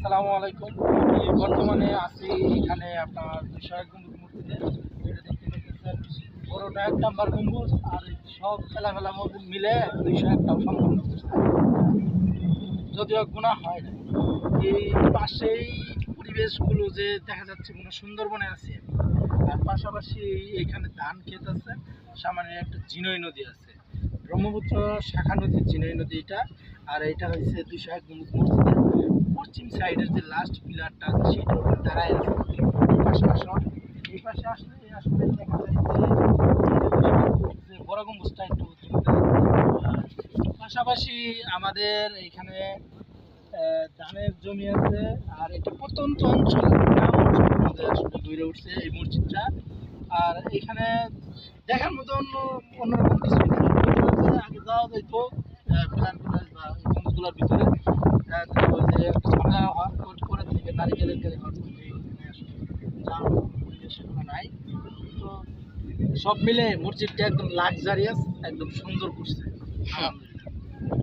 আসসালামু আলাইকুম। আমি বর্তমানে আছি এখানে আপনার ২০১ গম্বুজ মসজিদে। যেটা দেখতে পাচ্ছেন বড়টা ১ নাম্বার গম্বুজ, আর এই সব খেলাফেলা মিলে ২০১টাও সম্পূর্ণ করছে। যদিও গুনাহ হয় না। এই পাশেই পরিবেশগুলো যে দেখা যাচ্ছে কোনো সুন্দরবনে আছে, আর পাশাপাশি এইখানে ধান ক্ষেত আছে, সামনে একটা ঝিনই নদী আছে, ব্রহ্মপুত্র শাখা নদীর ঝিনই নদী এটা। আর এটা হচ্ছে ২০১ গম্বুজ মসজিদের পশ্চিম সাইডের যে লাস্ট পিলারটা আছে সেটার উপর দাঁড়ায় আছে। এই পাশে আসো, এই পাশে আসলে আসলে দেখা যায় যে বড় গম্বুজটা একটু দ্রুত। পাশাপাশি আমাদের এখানে ধানের জমি আছে, আর এটা প্রত্যন্ত অঞ্চল, গ্রাম অঞ্চলের মধ্যে আসলে গড়ে উঠছে এই মসজিদটা। আর এখানে দেখার মতো অন্যরকম কিছু আগে যাওয়া যেত পিলারগুলো বা গম্বুজগুলোর ভিতরে। ওই যে ঝর্ণা হওয়ার করে থেকে নারিকেলের গাড়ি হওয়ার থেকে এখানে আসলে যাওয়ার মতো পরিবেশ এখনো নাই। তো সব মিলে মসজিদটা একদম লাক্সারিয়াস, একদম সুন্দর করছে। আলহামদুলিল্লাহ।